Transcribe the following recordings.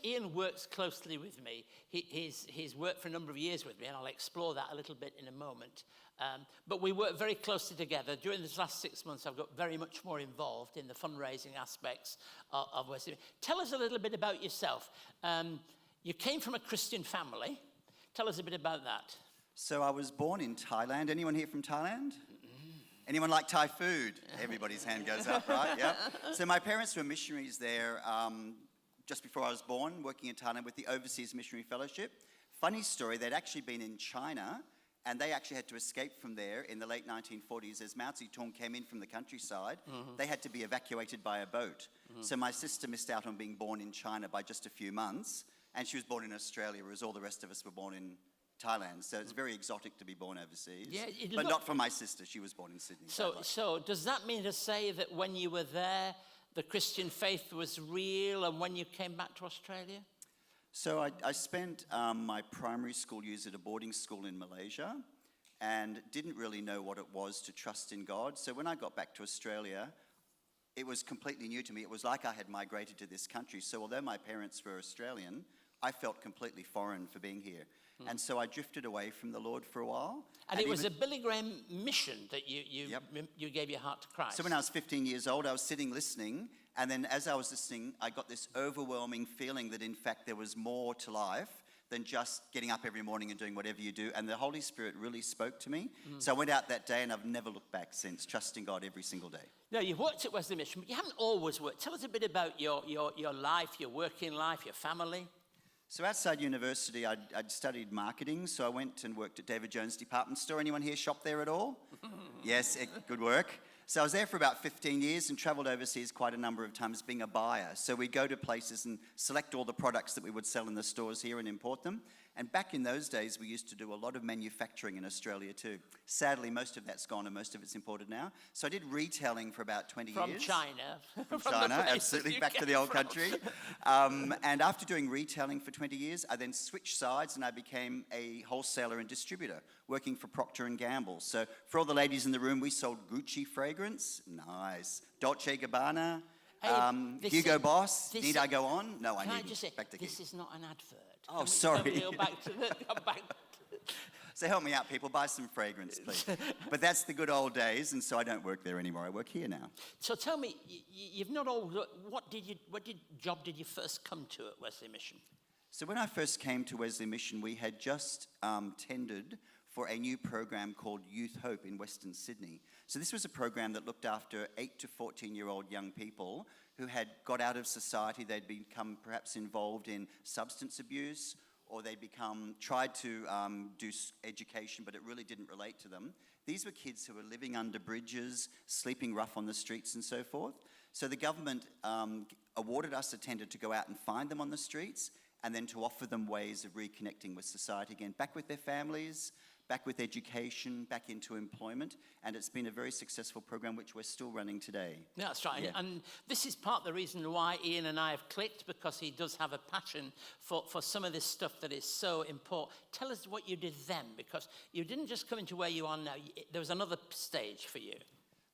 Ian works closely with me. He's worked for a number of years with me, and I'll explore that a little bit in a moment. But we work very closely together. During this last 6 months, I've got very much more involved in the fundraising aspects of Wesley. Tell us a little bit about yourself. You came from a Christian family. Tell us a bit about that. So I was born in Thailand. Anyone here from Thailand? Anyone like Thai food? Everybody's hand goes up, right? Yeah. So my parents were missionaries there just before I was born, working in Thailand with the Overseas Missionary Fellowship. Funny story, they'd actually been in China, and they actually had to escape from there in the late 1940s. As Mao Zedong came in from the countryside, they had to be evacuated by a boat. So my sister missed out on being born in China by just a few months, and she was born in Australia, whereas all the rest of us were born in Thailand. So it's very exotic to be born overseas. Yeah, but not for my sister. She was born in Sydney. So does that mean to say that when you were there, the Christian faith was real, and when you came back to Australia? So I spent my primary school years at a boarding school in Malaysia and didn't really know what it was to trust in God. So when I got back to Australia, it was completely new to me. It was like I had migrated to this country. So although my parents were Australian, I felt completely foreign for being here. And so I drifted away from the Lord for a while. And it was a Billy Graham mission that you gave your heart to Christ. So when I was 15 years old, I was sitting listening, and then as I was listening, I got this overwhelming feeling that in fact there was more to life than just getting up every morning and doing whatever you do. And the Holy Spirit really spoke to me. So I went out that day, and I've never looked back since, trusting God every single day. Now, you've worked at Wesley Mission, but you haven't always worked. Tell us a bit about your life, your working life, your family. So outside university, I'd studied marketing, so I went and worked at David Jones' department store. Anyone here shop there at all? Yes, good work. So I was there for about 15 years and travelled overseas quite a number of times being a buyer. So we'd go to places and select all the products that we would sell in the stores here and import them. And back in those days, we used to do a lot of manufacturing in Australia too. Sadly, most of that's gone and most of it's imported now. So I did retailing for about 20 years. From China. From China, absolutely, back to the old country. And after doing retailing for 20 years, I then switched sides and I became a wholesaler and distributor, working for Procter & Gamble. So for all the ladies in the room, we sold Gucci fragrance, nice, Dolce & Gabbana, Hugo Boss. Need I go on? No, I need. Can I just say, this is not an advert. Oh, sorry. Come back to So help me out, people. Buy some fragrance, please. But that's the good old days, and so I don't work there anymore. I work here now. So tell me, you've not all. What job did you first come to at Wesley Mission? So when I first came to Wesley Mission, we had just tendered for a new program called Youth Hope in Western Sydney. So this was a program that looked after 8 to 14-year-old young people who had got out of society. They'd become perhaps involved in substance abuse, or they'd tried to do education, but it really didn't relate to them. These were kids who were living under bridges, sleeping rough on the streets and so forth. So the government awarded us a tender to go out and find them on the streets and then to offer them ways of reconnecting with society again, back with their families, back with education, back into employment, and it's been a very successful program which we're still running today. Yeah, that's right, yeah. And this is part of the reason why Ian and I have clicked, because he does have a passion for some of this stuff that is so important. Tell us what you did then, because you didn't just come into where you are now. There was another stage for you.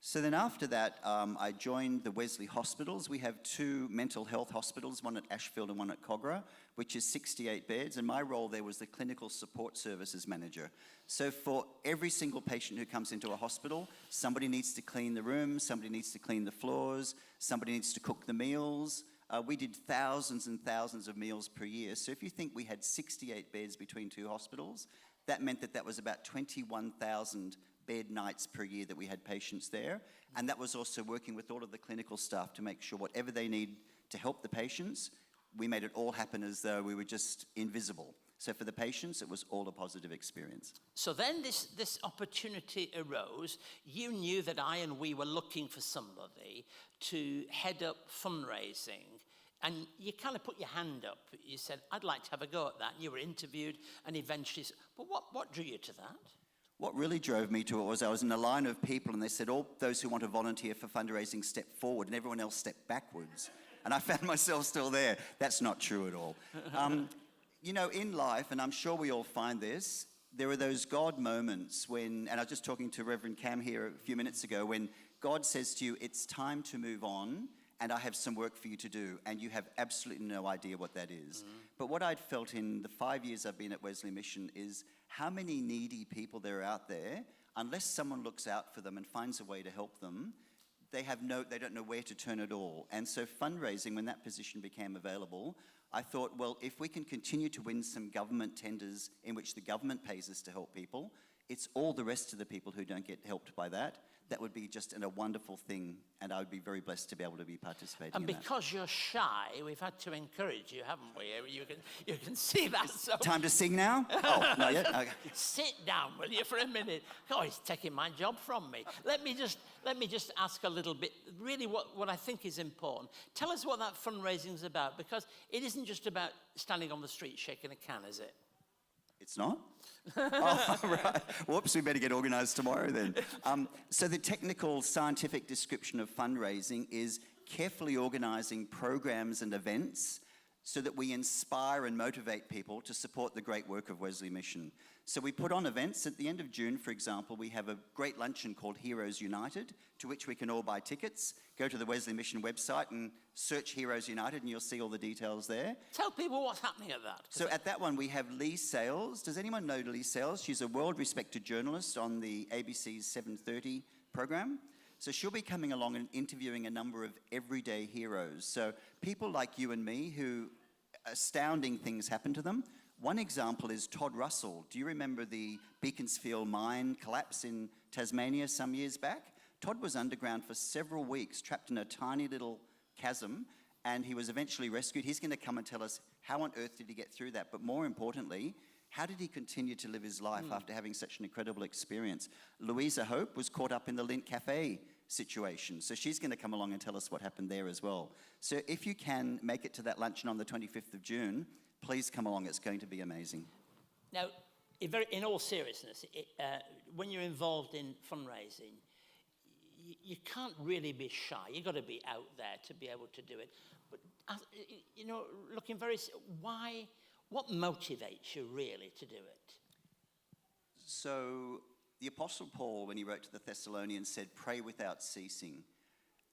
So then after that, I joined the Wesley hospitals. We have 2 mental health hospitals, one at Ashfield and one at Kogarah, which is 68 beds, and my role there was the clinical support services manager. So for every single patient who comes into a hospital, somebody needs to clean the room, somebody needs to clean the floors, somebody needs to cook the meals. We did thousands and thousands of meals per year. So if you think we had 68 beds between 2 hospitals, that meant that was about 21,000 bed nights per year that we had patients there. And that was also working with all of the clinical staff to make sure whatever they need to help the patients, we made it all happen as though we were just invisible. So for the patients, it was all a positive experience. So then this opportunity arose. You knew that I and we were looking for somebody to head up fundraising. And you kind of put your hand up. You said, I'd like to have a go at that. And you were interviewed and eventually, but what drew you to that? What really drove me to it was I was in a line of people and they said, all those who want to volunteer for fundraising step forward and everyone else step backwards. And I found myself still there. That's not true at all. You know, in life, and I'm sure we all find this, there are those God moments when, and I was just talking to Reverend Cam here a few minutes ago, when God says to you, it's time to move on, and I have some work for you to do, and you have absolutely no idea what that is. But what I'd felt in the 5 years I've been at Wesley Mission is how many needy people there are out there, unless someone looks out for them and finds a way to help them, they don't know where to turn at all. And so fundraising, when that position became available, I thought, well, if we can continue to win some government tenders in which the government pays us to help people, it's all the rest of the people who don't get helped by that. That would be just a wonderful thing, and I would be very blessed to be able to be participating And in that. because you're shy, we've had to encourage you, haven't we? You can see that. So Time to sing now? Oh, not yet? Okay. sit down, will you, for a minute? Oh, he's taking my job from me. Let me just ask a little bit, really what I think is important. Tell us what that fundraising is about, because it isn't just about standing on the street shaking a can, is it? It's not? Oh, right. Whoops, we better get organised tomorrow then. So the technical scientific description of fundraising is carefully organising programs and events so that we inspire and motivate people to support the great work of Wesley Mission. So we put on events. At the end of June, for example, we have a great luncheon called Heroes United, to which we can all buy tickets. Go to the Wesley Mission website and search Heroes United, and you'll see all the details there. Tell people what's happening at that. So at that one, we have Lee Sales. Does anyone know Lee Sales? She's a world-respected journalist on the ABC's 7:30 program. So she'll be coming along and interviewing a number of everyday heroes. So people like you and me who astounding things happen to them. One example is Todd Russell. Do you remember the Beaconsfield mine collapse in Tasmania some years back? Todd was underground for several weeks, trapped in a tiny little chasm, and he was eventually rescued. He's going to come and tell us how on earth did he get through that, but more importantly, how did he continue to live his life after having such an incredible experience? Louisa Hope was caught up in the Lint Cafe situation, so she's going to come along and tell us what happened there as well. So if you can make it to that luncheon on the 25th of June, please come along. It's going to be amazing. Now, in all seriousness, when you're involved in fundraising, you can't really be shy. You've got to be out there to be able to do it. But, looking what motivates you really to do it? So the Apostle Paul, when he wrote to the Thessalonians, said, pray without ceasing.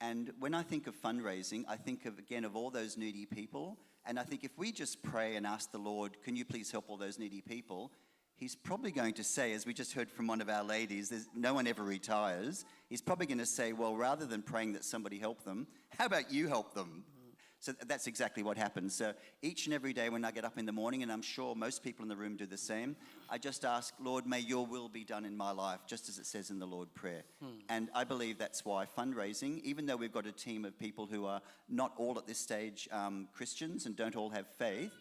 And when I think of fundraising, I think of all those needy people. And I think if we just pray and ask the Lord, can you please help all those needy people? He's probably going to say, as we just heard from one of our ladies, no one ever retires. He's probably going to say, well, rather than praying that somebody help them, how about you help them? So that's exactly what happens. So each and every day when I get up in the morning, and I'm sure most people in the room do the same, I just ask, Lord, may your will be done in my life, just as it says in the Lord Prayer. And I believe that's why fundraising, even though we've got a team of people who are not all at this stage Christians and don't all have faith,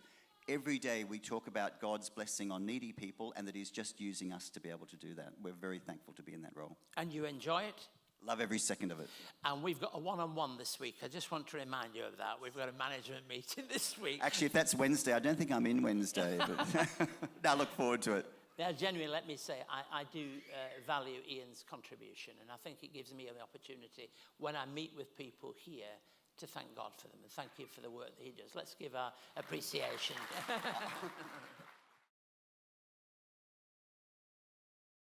every day we talk about God's blessing on needy people and that he's just using us to be able to do that. We're very thankful to be in that role. And you enjoy it? Love every second of it. And we've got a one-on-one this week. I just want to remind you of that. We've got a management meeting this week. Actually, if that's Wednesday, I don't think I'm in Wednesday, but I look forward to it. Now, genuinely, let me say, I do value Ian's contribution, and I think it gives me the opportunity when I meet with people here to thank God for them and thank you for the work that he does. Let's give our appreciation.